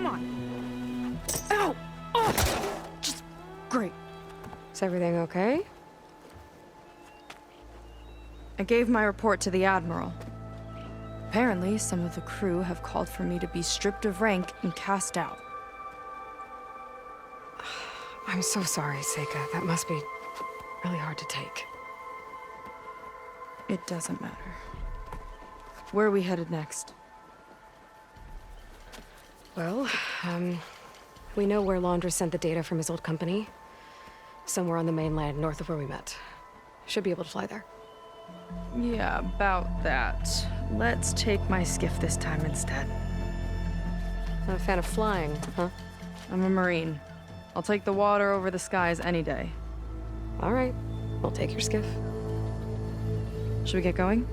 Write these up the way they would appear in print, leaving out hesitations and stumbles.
come on! Ow! Oh! Just great. Is everything okay? I gave my report to the Admiral. Apparently, some of the crew have called for me to be stripped of rank and cast out. I'm so sorry, Seika. That must be really hard to take. It doesn't matter. Where are we headed next? Well, we know where Laundra sent the data from his old company. Somewhere on the mainland, north of where we met. Should be able to fly there. Yeah, about that. Let's take my skiff this time instead. Not a fan of flying, huh? I'm a Marine. I'll take the water over the skies any day. All right. We'll take your skiff. Should we get going?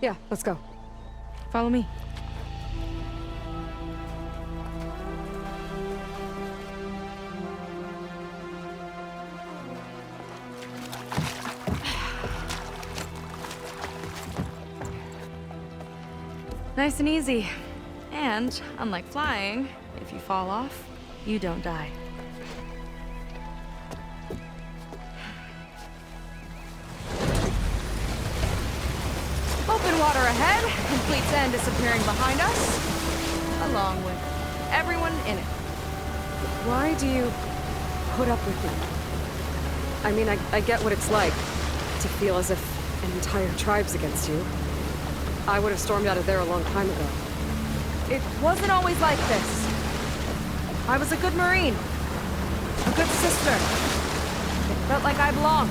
Yeah, let's go. Follow me. Nice and easy. And, unlike flying, if you fall off, you don't die. Open water ahead, and Fleet's End disappearing behind us, along with everyone in it. Why do you put up with me? I mean, I get what it's like to feel as if an entire tribe's against you. I would have stormed out of there a long time ago. It wasn't always like this. I was a good Marine. A good sister. It felt like I belonged.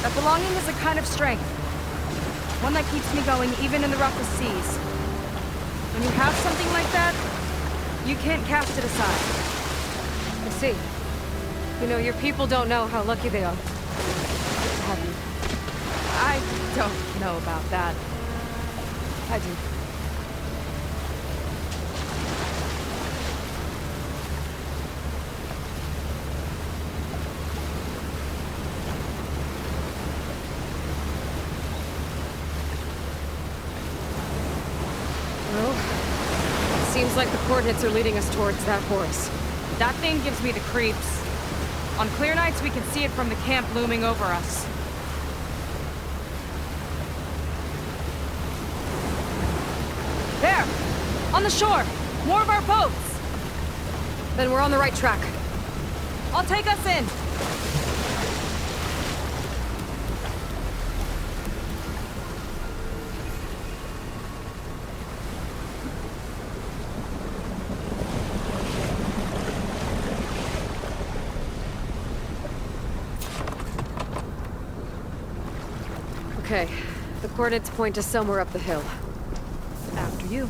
That belonging is a kind of strength. One that keeps me going even in the roughest seas. When you have something like that, you can't cast it aside. I see. You know, your people don't know how lucky they are to have you. I don't know about that. I do. Well, seems like the coordinates are leading us towards that horse. That thing gives me the creeps. On clear nights, we can see it from the camp looming over us. There! On the shore! More of our boats! Then we're on the right track. I'll take us in! Okay, the coordinates point to somewhere up the hill. After you.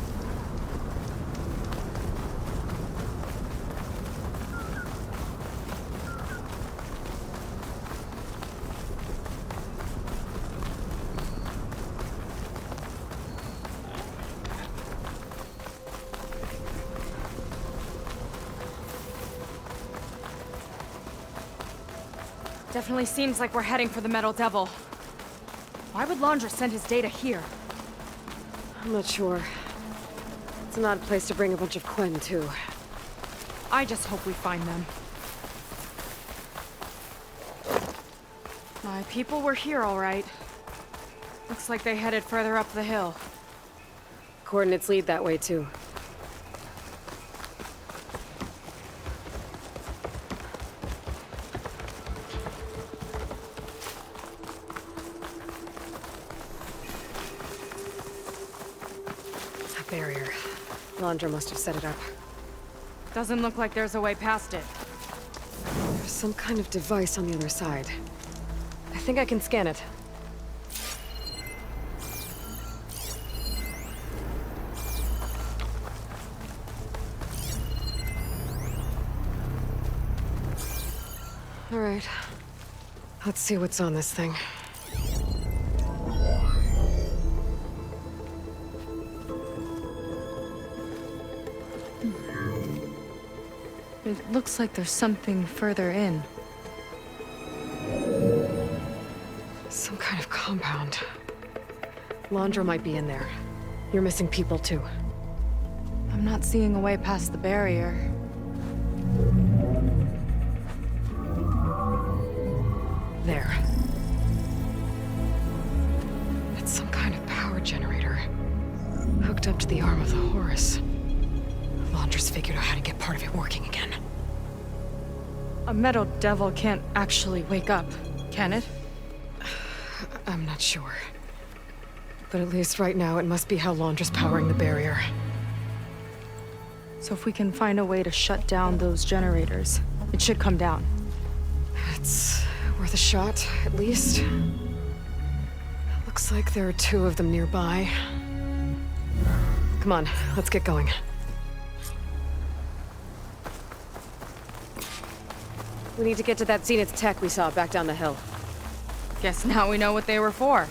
Definitely seems like we're heading for the Metal Devil. Why would Laundra send his data here? I'm not sure. It's an odd place to bring a bunch of Quen, too. I just hope we find them. My people were here, all right. Looks like they headed further up the hill. Coordinates lead that way, too. Barrier. Laundra must have set it up. Doesn't look like there's a way past it. There's some kind of device on the other side. I think I can scan it. All right. Let's see what's on this thing. It looks like there's something further in. Some kind of compound. Laundra might be in there. You're missing people too. I'm not seeing a way past the barrier. There. It's some kind of power generator. Hooked up to the arm of the Horus. Laundress figured out how to get part of it working again. A metal devil can't actually wake up, can it? I'm not sure. But at least right now, it must be how Laundra's powering the barrier. So if we can find a way to shut down those generators, it should come down. It's worth a shot, at least. Looks like there are 2 of them nearby. Come on, let's get going. We need to get to that Zenith tech we saw back down the hill. Guess now we know what they were for.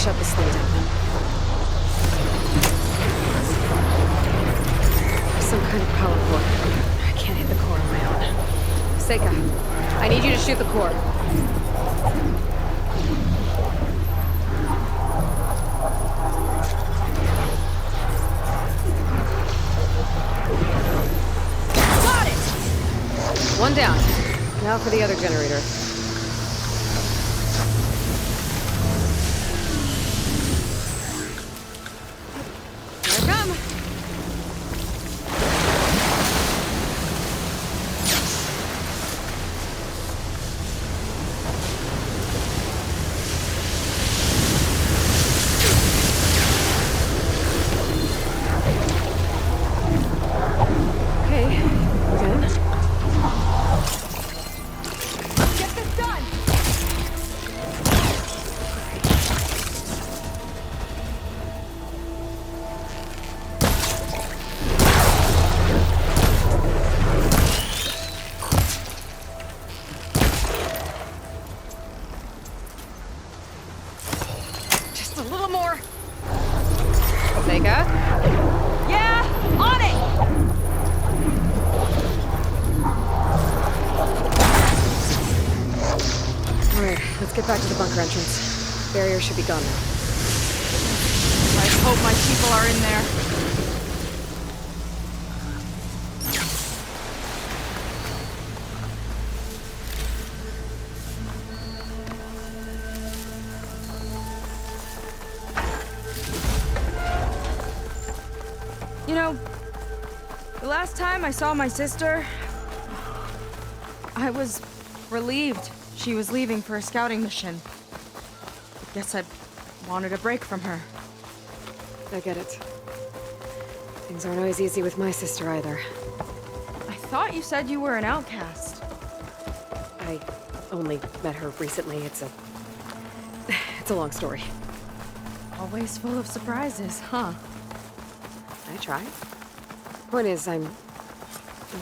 shut this thing down. Some kind of power core. I can't hit the core on my own. Seika, I need you to shoot the core. Got it! One down. Now for the other generator. Here I come. Get this done! Just a little more. Vega? Yeah, on it! Alright, let's get back to the bunker entrance. Barrier should be gone now. I hope my people are in there. You know, the last time I saw my sister, I was relieved she was leaving for a scouting mission. Guess I wanted a break from her. I get it. Things aren't always easy with my sister either. I thought you said you were an outcast. I only met her recently. It's a long story. Always full of surprises, huh? I try. Point is, I'm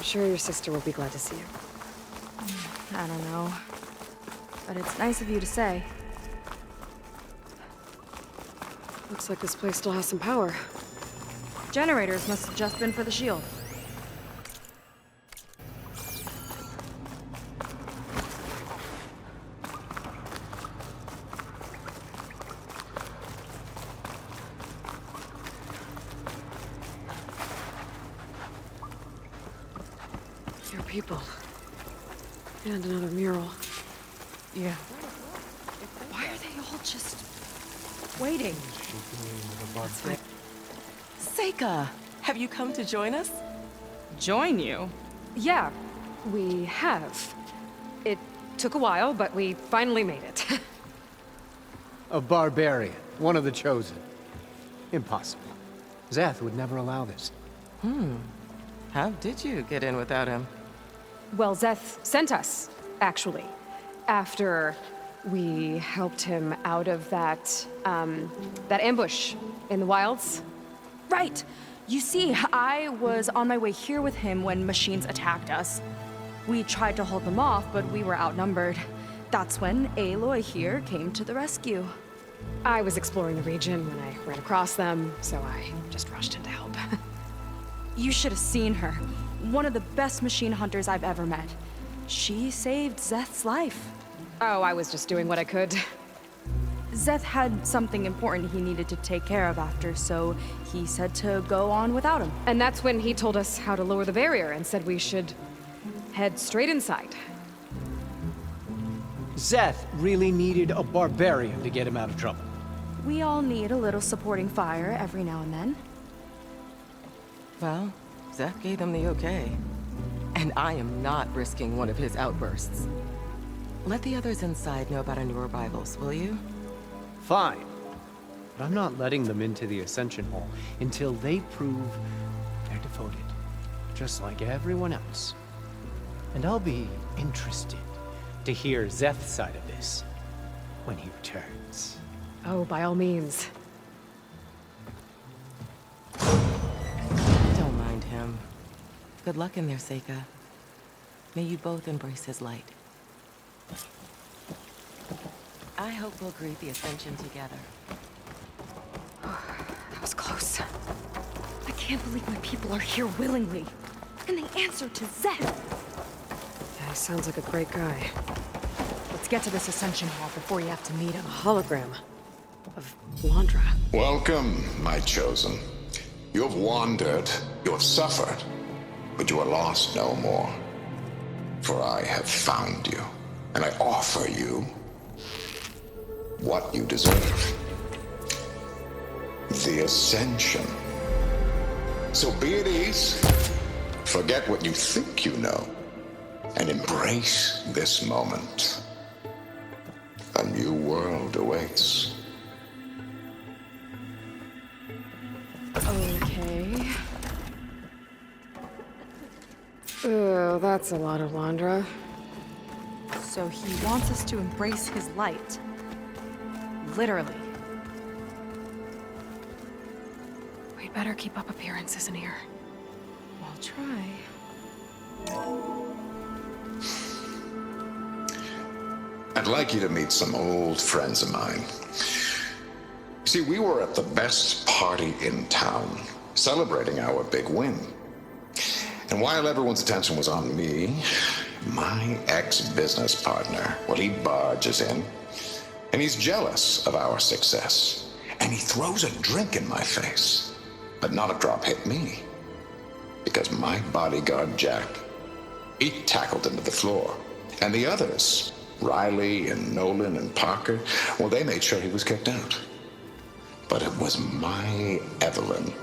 sure your sister will be glad to see you. I don't know. But it's nice of you to say. Looks like this place still has some power. Generators must have just been for the shield. Your people. And another mural. Yeah. Why are they all just waiting? That's right. Seika, have you come to join us? Join you? Yeah, we have. It took a while, but we finally made it. A barbarian, one of the chosen. Impossible. Zeth would never allow this. How did you get in without him? Well, Zeth sent us, actually. After we helped him out of that ambush in the wilds. Right! You see, I was on my way here with him when machines attacked us. We tried to hold them off, but we were outnumbered. That's when Aloy here came to the rescue. I was exploring the region when I ran across them, so I just rushed in to help. You should have seen her. One of the best machine hunters I've ever met. She saved Zeth's life. Oh, I was just doing what I could. Zeth had something important he needed to take care of after, so he said to go on without him. And that's when he told us how to lower the barrier and said we should head straight inside. Zeth really needed a barbarian to get him out of trouble. We all need a little supporting fire every now and then. Well, Zeth gave them the okay. And I am not risking one of his outbursts. Let the others inside know about our new arrivals, will you? Fine. But I'm not letting them into the Ascension Hall until they prove they're devoted. Just like everyone else. And I'll be interested to hear Zeth's side of this when he returns. Oh, by all means. Don't mind him. Good luck in there, Seika. May you both embrace his light. I hope we'll greet the Ascension together. That was close. I can't believe my people are here willingly. And they answered to Zeth. Yeah, he sounds like a great guy. Let's get to this Ascension Hall before you have to meet him. A hologram of Blandra. Welcome, my chosen. You have wandered, you have suffered, but you are lost no more. for I have found you, and I offer you what you deserve. The Ascension. So be at ease, forget what you think you know, and embrace this moment. A new world awaits. Okay. Oh, that's a lot of Landra. So he wants us to embrace his light. Literally. We'd better keep up appearances in here. I'll try. I'd like you to meet some old friends of mine. See, we were at the best party in town, celebrating our big win. And while everyone's attention was on me, my ex-business partner, well, he barges in, and he's jealous of our success. And he throws a drink in my face, but not a drop hit me. Because my bodyguard, Jack, he tackled him to the floor. And the others, Riley and Nolan and Parker, well, they made sure he was kicked out. But it was my Evelyn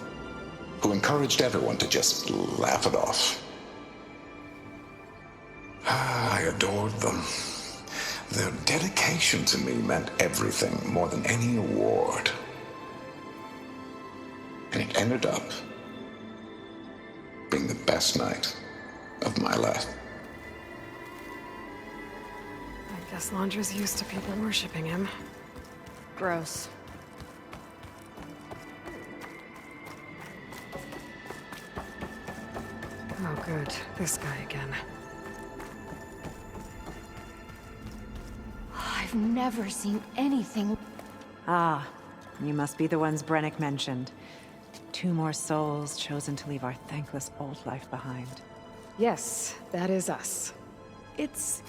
who encouraged everyone to just laugh it off. I adored them. Their dedication to me meant everything, more than any award. And it ended up being the best night of my life. I guess Landra's used to people worshipping him. Gross. Oh, good. This guy again. I've never seen anything. Ah, you must be the ones Brennick mentioned. 2 more souls chosen to leave our thankless old life behind. Yes, that is us. It's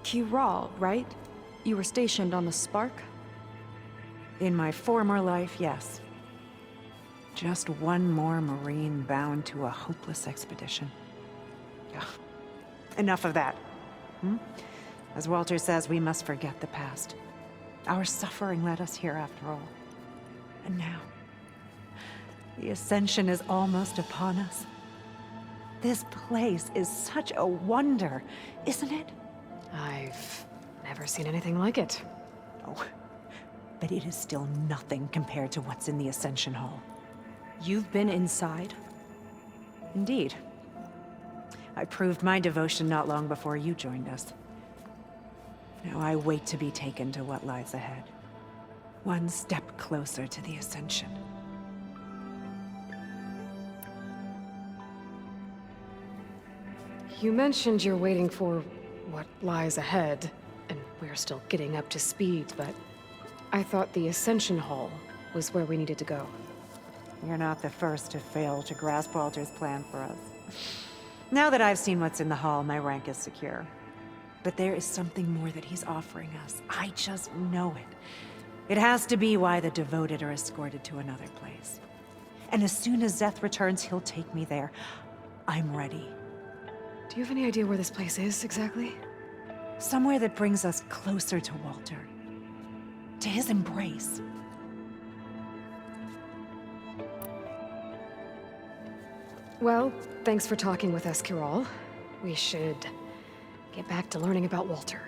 Kiral, right? You were stationed on the Spark? In my former life, yes. Just one more Marine bound to a hopeless expedition. Ugh. Enough of that. As Walter says, we must forget the past. Our suffering led us here after all. And now, the Ascension is almost upon us. This place is such a wonder, isn't it? I've never seen anything like it. Oh, but it is still nothing compared to what's in the Ascension Hall. You've been inside? Indeed. I proved my devotion not long before you joined us. Now I wait to be taken to what lies ahead. One step closer to the Ascension. You mentioned you're waiting for what lies ahead, and we're still getting up to speed, but I thought the Ascension Hall was where we needed to go. You're not the first to fail to grasp Walter's plan for us. Now that I've seen what's in the hall, my rank is secure. But there is something more that he's offering us. I just know it. It has to be why the devoted are escorted to another place. And as soon as Szeth returns, he'll take me there. I'm ready. Do you have any idea where this place is, exactly? Somewhere that brings us closer to Walter. To his embrace. Well, thanks for talking with us, Kiral. We should get back to learning about Walter.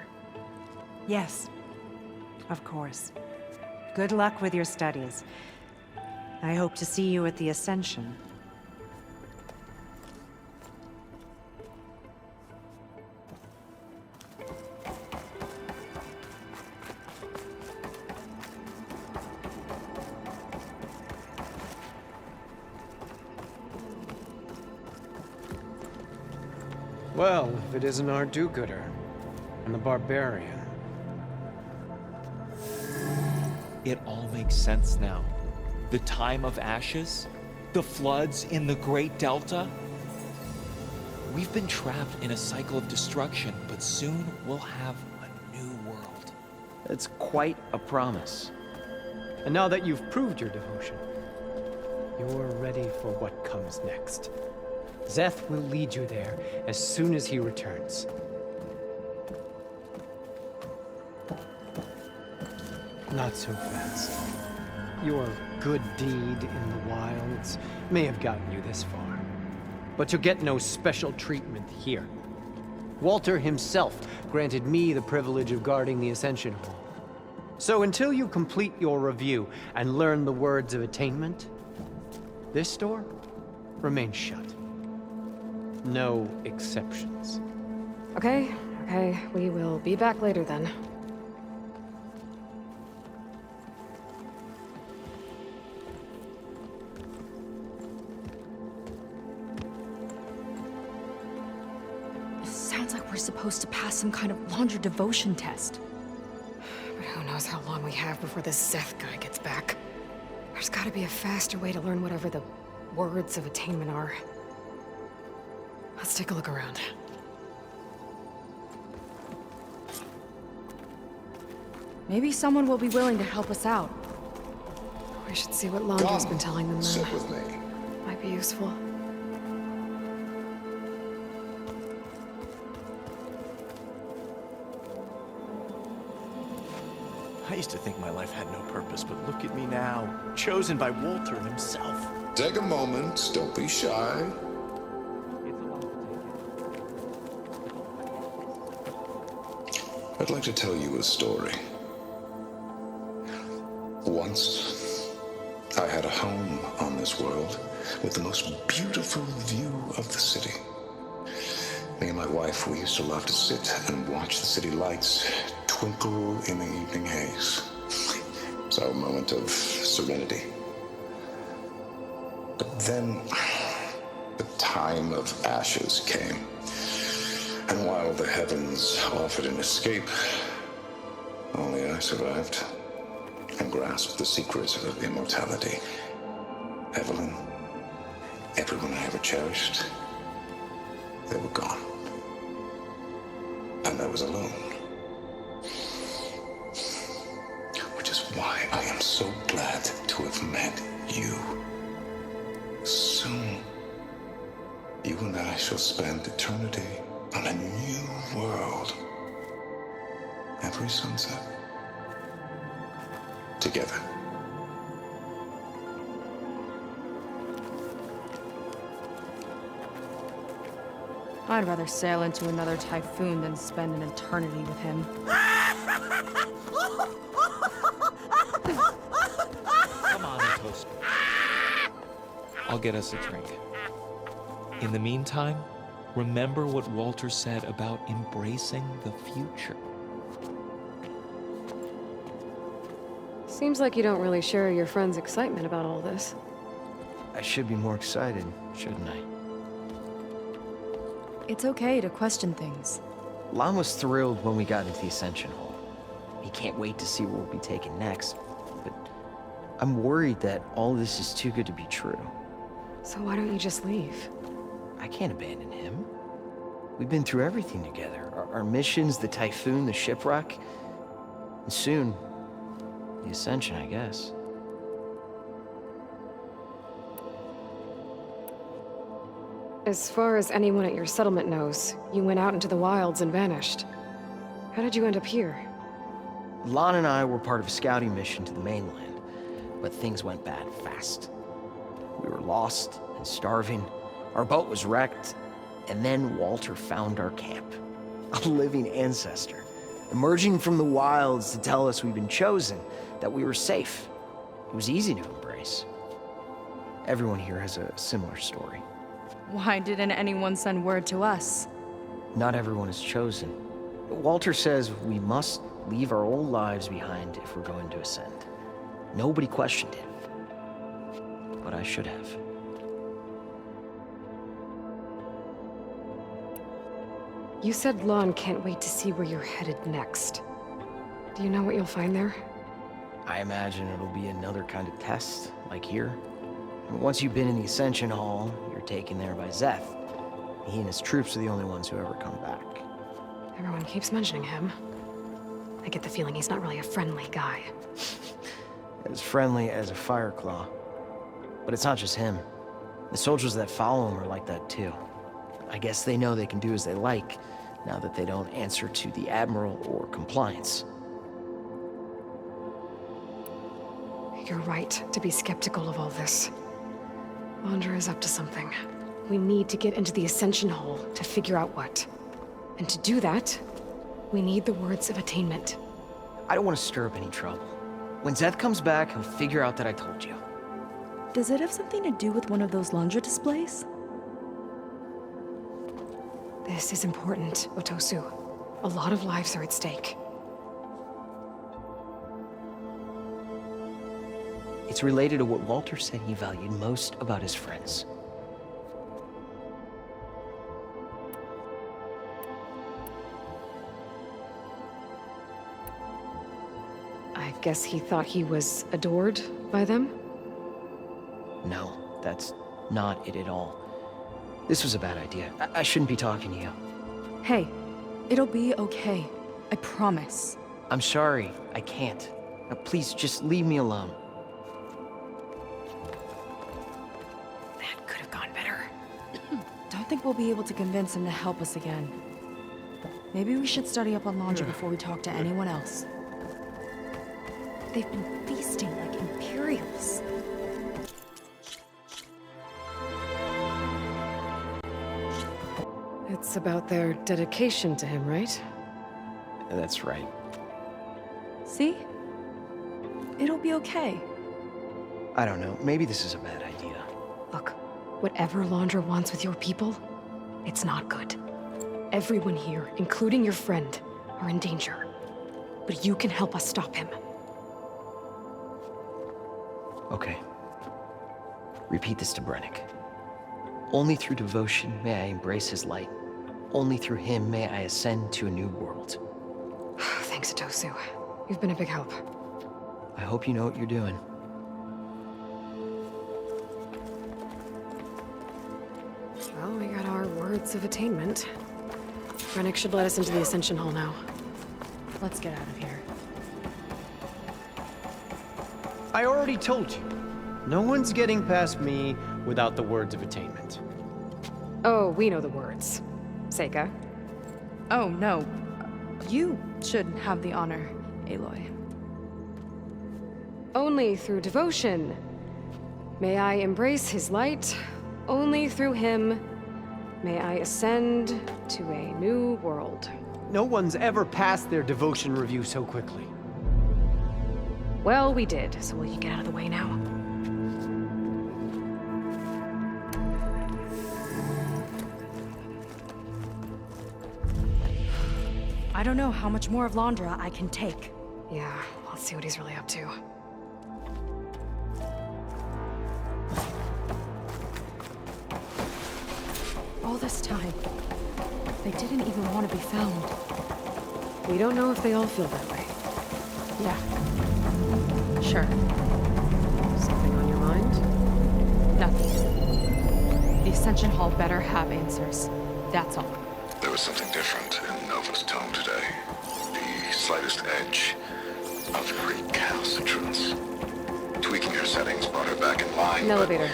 Yes, of course. Good luck with your studies. I hope to see you at the Ascension. Well, if it isn't our do-gooder and the barbarian. It all makes sense now. The time of ashes, the floods in the Great Delta. We've been trapped in a cycle of destruction, but soon we'll have a new world. It's quite a promise. And now that you've proved your devotion, you're ready for what comes next. Szeth will lead you there as soon as he returns. Not so fast. Your good deed in the wilds may have gotten you this far, but you'll get no special treatment here. Walter himself granted me the privilege of guarding the Ascension Hall. So until you complete your review and learn the words of attainment, this door remains shut. No exceptions. Okay, we will be back later then. It sounds like we're supposed to pass some kind of laundry devotion test. But who knows how long we have before this Zeth guy gets back. There's gotta be a faster way to learn whatever the words of attainment are. Let's take a look around. Maybe someone will be willing to help us out. We should see what Londra's been telling them then. Sit with me. Might be useful. I used to think my life had no purpose, but look at me now, chosen by Walter himself. Take a moment. Don't be shy. I'd like to tell you a story. Once, I had a home on this world with the most beautiful view of the city. Me and my wife, we used to love to sit and watch the city lights twinkle in the evening haze. It's our moment of serenity. But then, the time of ashes came. And while the heavens offered an escape, only I survived and grasped the secrets of immortality. Evelyn, everyone I ever cherished, they were gone. And I was alone. Which is why I am so glad to have met you. Soon, you and I shall spend eternity on a new world. Every sunset. Together. I'd rather sail into another typhoon than spend an eternity with him. Come on, Toast. I'll get us a drink. In the meantime, remember what Walter said about embracing the future. Seems like you don't really share your friend's excitement about all this. I should be more excited, shouldn't I? It's okay to question things. Lon was thrilled when we got into the Ascension Hall. He can't wait to see where we'll be taken next, but I'm worried that all this is too good to be true. So why don't you just leave? I can't abandon him. We've been through everything together. Our missions, the typhoon, the shipwreck, and soon, the Ascension, I guess. As far as anyone at your settlement knows, you went out into the wilds and vanished. How did you end up here? Lon and I were part of a scouting mission to the mainland, but things went bad fast. We were lost and starving. Our boat was wrecked, and then Walter found our camp. A living ancestor, emerging from the wilds to tell us we'd been chosen, that we were safe. It was easy to embrace. Everyone here has a similar story. Why didn't anyone send word to us? Not everyone is chosen. Walter says we must leave our old lives behind if we're going to ascend. Nobody questioned him. But I should have. You said Lon can't wait to see where you're headed next. Do you know what you'll find there? I imagine it'll be another kind of test, like here. Once you've been in the Ascension Hall, you're taken there by Zeth. He and his troops are the only ones who ever come back. Everyone keeps mentioning him. I get the feeling he's not really a friendly guy. As friendly as a Fireclaw. But it's not just him. The soldiers that follow him are like that too. I guess they know they can do as they like, now that they don't answer to the Admiral or Compliance. You're right to be skeptical of all this. Landra is up to something. We need to get into the Ascension Hall to figure out what. And to do that, we need the words of attainment. I don't want to stir up any trouble. When Zeth comes back, he'll figure out that I told you. Does it have something to do with one of those Landra displays? This is important, Otosu. A lot of lives are at stake. It's related to what Walter said he valued most about his friends. I guess he thought he was adored by them? No, that's not it at all. This was a bad idea. I shouldn't be talking to you. Hey, it'll be okay. I promise. I'm sorry, I can't. Now, please, just leave me alone. That could have gone better. Don't think we'll be able to convince him to help us again. Maybe we should study up on Landra before we talk to anyone else. They've been feasting like Imperials. It's about their dedication to him, right? That's right. See? It'll be okay. I don't know, maybe this is a bad idea. Look, whatever Landra wants with your people, it's not good. Everyone here, including your friend, are in danger. But you can help us stop him. Okay. Repeat this to Brennick. Only through devotion may I embrace his light. Only through him may I ascend to a new world. Thanks, Otosu. You've been a big help. I hope you know what you're doing. Well, we got our words of attainment. Brennick should let us into the Ascension Hall now. Let's get out of here. I already told you. No one's getting past me without the words of attainment. Oh, we know the words. Seika. Oh, no. You should have the honor, Aloy. Only through devotion may I embrace his light. Only through him may I ascend to a new world. No one's ever passed their devotion review so quickly. Well, we did, so will you get out of the way now? I don't know how much more of Landra I can take. Yeah, let's see what he's really up to. All this time, they didn't even want to be found. We don't know if they all feel that way. Yeah. Sure. Something on your mind? Nothing. The Ascension Hall better have answers. That's all. There was something different in Nova's tone today. The slightest edge of recalcitrance. Tweaking her settings brought her back in line. An elevator.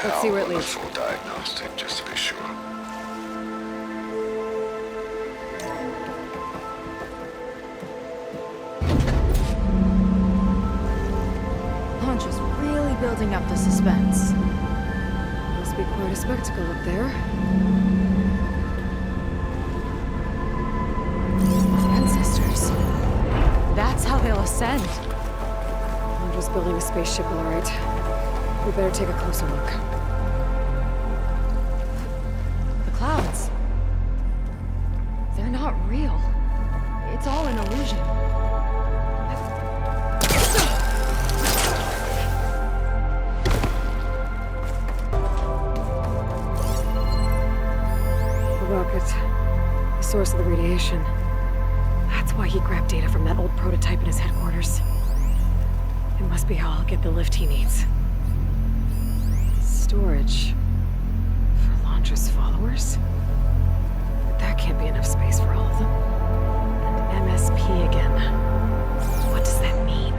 Let's see where it I'll run a leads. full diagnostic just to be sure. Landra's really building up the suspense. Must be quite a spectacle up there. Ancestors. That's how they'll ascend. Landra's building a spaceship, all right. We better take a closer look. The clouds. They're not real. It's all an illusion. The rocket. The source of the radiation. That's why he grabbed data from that old prototype in his headquarters. It must be how I'll get the lift he needs. Storage. For Landra's followers? But that can't be enough space for all of them. And MSP again. What does that mean?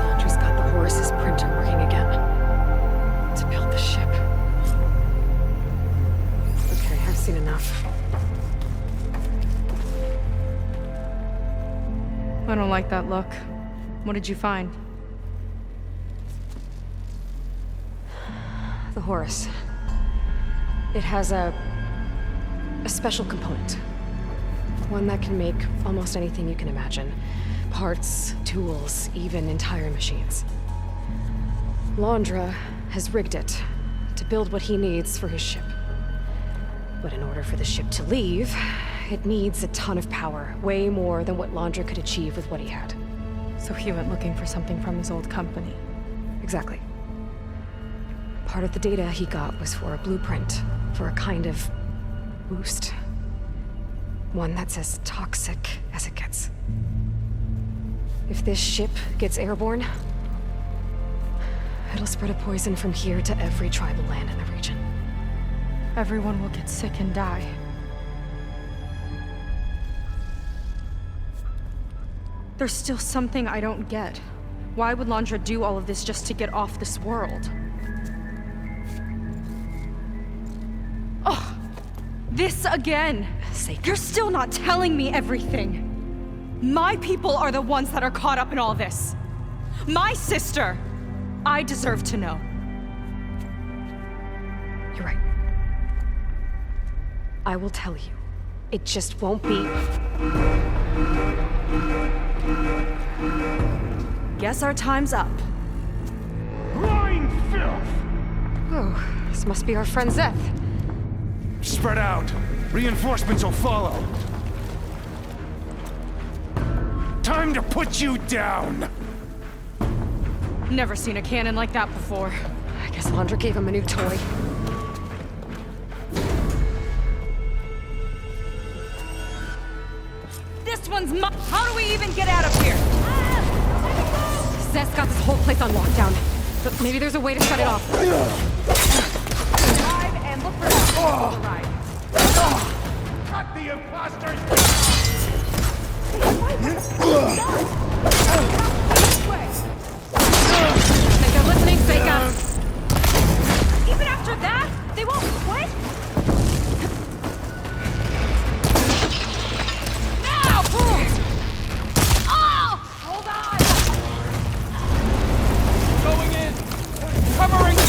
Landra's got the Horus's printer working again. To build the ship. Okay, I've seen enough. I don't like that look. What did you find? The Horus. It has a special component. One that can make almost anything you can imagine. Parts, tools, even entire machines. Londra has rigged it to build what he needs for his ship. But in order for the ship to leave, it needs a ton of power, way more than what Londra could achieve with what he had. So he went looking for something from his old company. Exactly. Part of the data he got was for a blueprint, for a kind of boost. One that's as toxic as it gets. If this ship gets airborne, it'll spread a poison from here to every tribal land in the region. Everyone will get sick and die. There's still something I don't get. Why would Londra do all of this just to get off this world? Oh, this again! You're still not telling me everything! My people are the ones that are caught up in all this! My sister! I deserve to know. You're right. I will tell you. It just won't be... Guess our time's up. Blind filth! Oh, this must be our friend Zeth. Spread out. Reinforcements will follow. Time to put you down! Never seen a cannon like that before. I guess Londra gave him a new toy. This one's my— How do we even get out of here? Zeth's got this whole place on lockdown. But maybe there's a way to shut it off. Drive and look for that override. Cut the imposters! Think they're listening, Seika. Even after that, they won't quit? Now! Oh! Hold on! Going in! Covering you!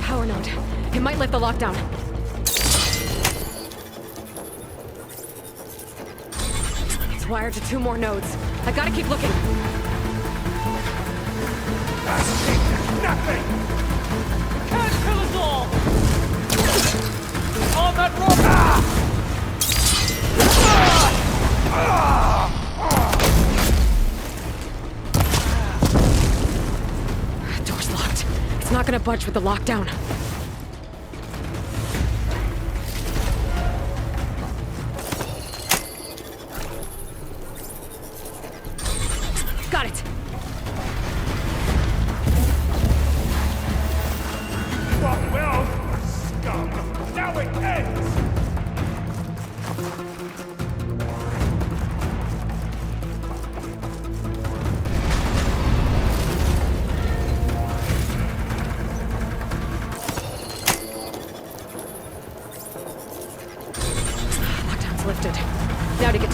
Power node. It might lift the lockdown. It's wired to 2 more nodes. I gotta keep looking. Nothing! Can't kill us all! On that rope! Door's locked. It's not gonna budge with the lockdown. Got it. Well, scum! Now it ends!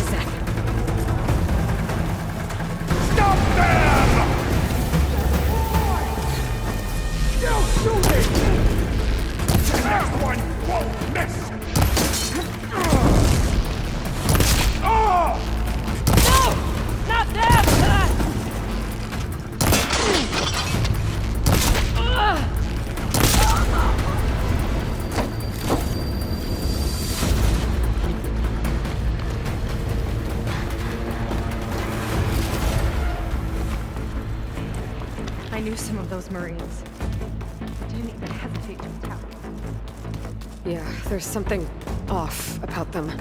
Seth. Stop them! Still shooting! The next one won't miss! Oh! No! Not them! I knew some of those Marines. Didn't even hesitate to attack. Yeah, there's something off about them.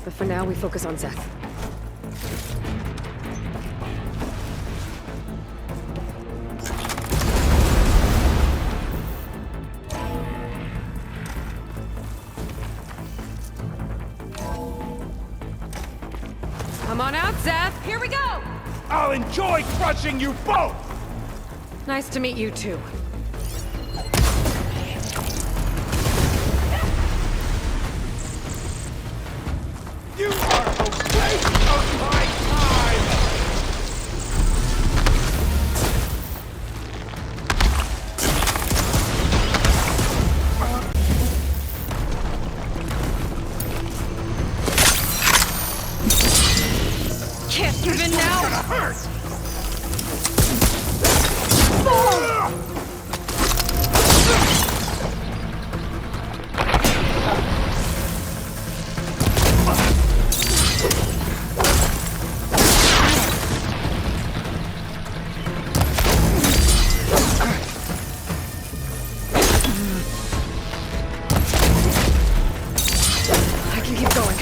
But for now, we focus on Zeth. Come on out, Zeth! Here we go! I'll enjoy crushing you both! Nice to meet you, too. You are a waste of my time! Can't give in now! Gonna hurt! I can keep going.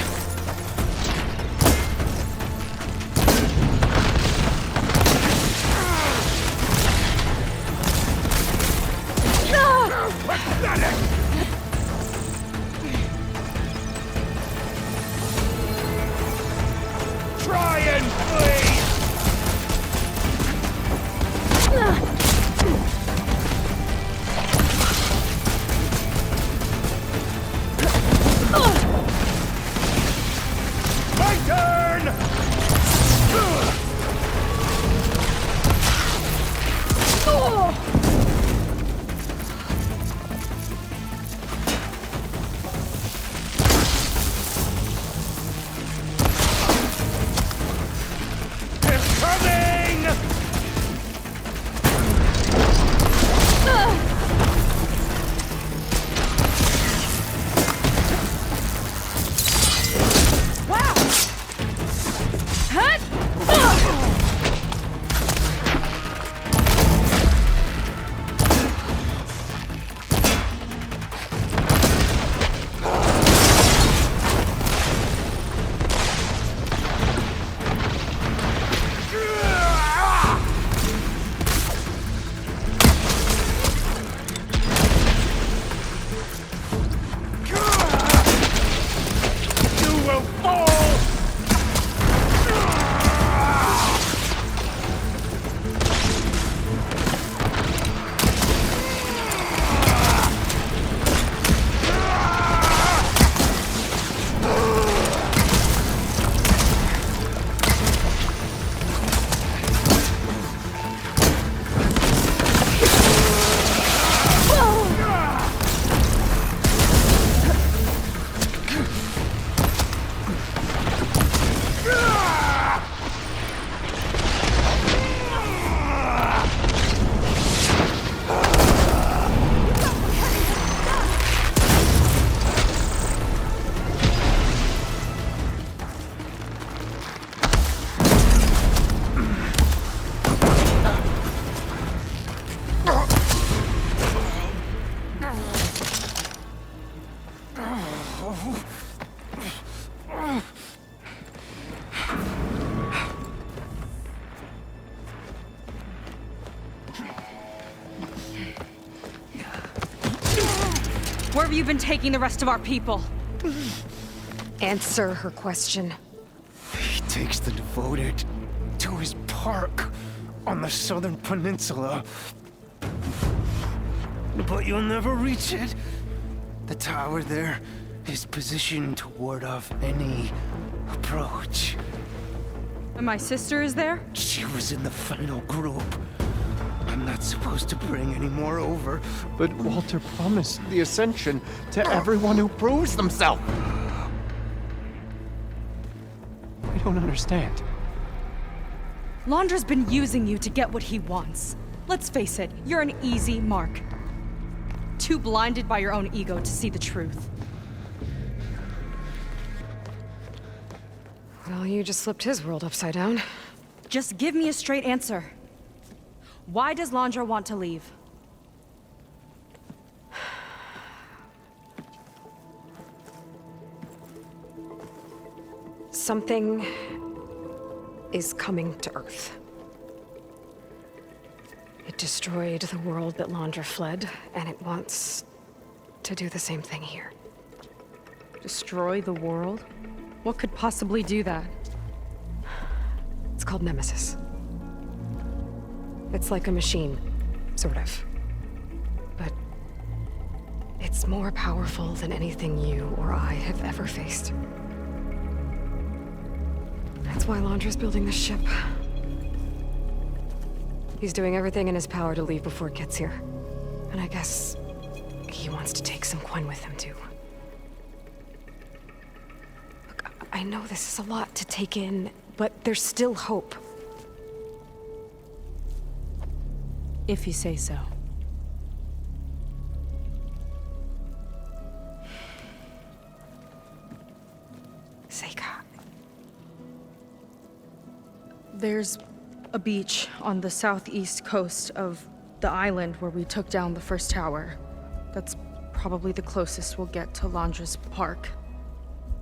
Pathetic! Try and flee! My turn! It's coming! Wow! Hut! You will fall! Where have you been taking the rest of our people? Answer her question. He takes the devoted to his park on the southern peninsula. But you'll never reach it. The tower there is positioned to ward off any approach. And my sister is there? She was in the final group. I'm not supposed to bring any more over. But Walter promised the Ascension to everyone who proves themselves. I don't understand. Londra's been using you to get what he wants. Let's face it, you're an easy mark. Too blinded by your own ego to see the truth. Well, you just flipped his world upside down. Just give me a straight answer. Why does Londra want to leave? Something is coming to Earth. It destroyed the world that Londra fled, and it wants to do the same thing here. Destroy the world? What could possibly do that? It's called Nemesis. It's like a machine, sort of. But it's more powerful than anything you or I have ever faced. That's why Londra's building this ship. He's doing everything in his power to leave before it gets here. And I guess he wants to take some Quen with him, too. Look, I know this is a lot to take in, but there's still hope. If you say so. Seika. There's a beach on the southeast coast of the island where we took down the first tower. That's probably the closest we'll get to Londra's park.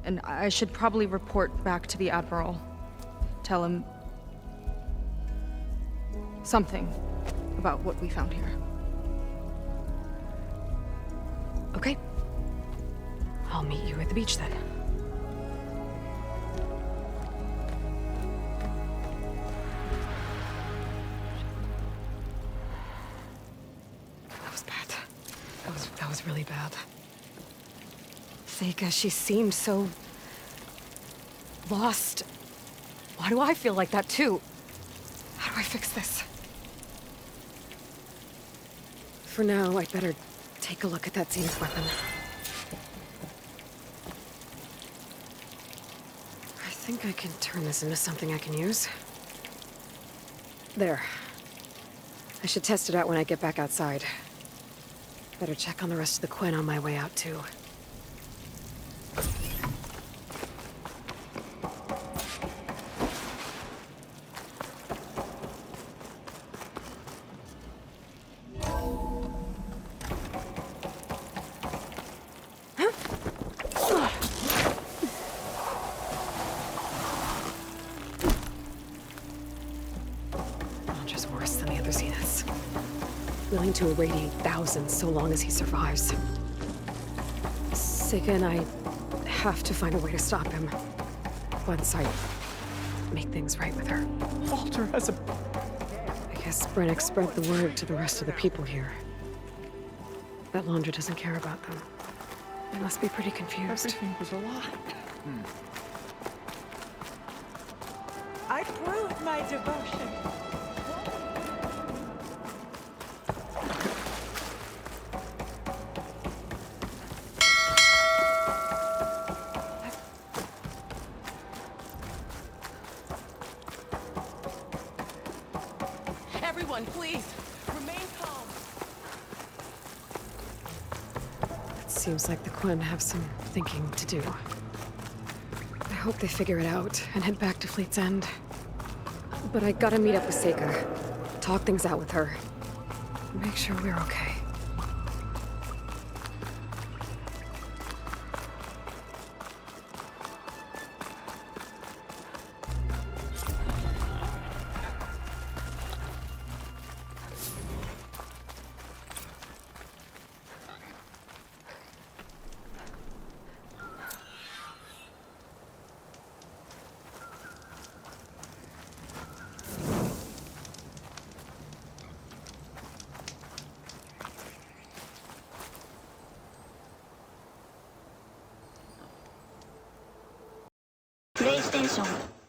And I should probably report back to the Admiral. Tell him something about what we found here. Okay. I'll meet you at the beach then. That was bad. That was really bad. Seika, she seemed so lost. Why do I feel like that too? How do I fix this? For now, I'd better take a look at that Zenith weapon. I think I can turn this into something I can use. There. I should test it out when I get back outside. Better check on the rest of the Quen on my way out, too. Willing to irradiate thousands so long as he survives. Seika and I have to find a way to stop him. Once I make things right with her. Walter has a... I guess Brennick spread the word to the rest of the people here. That Londra doesn't care about them. They must be pretty confused. Everything was a lie. I prove my devotion. Everyone, please, remain calm. It seems like the Quen have some thinking to do. I hope they figure it out and head back to Fleet's End. But I gotta meet up with Seika, talk things out with her, make sure we're okay. プレイステーション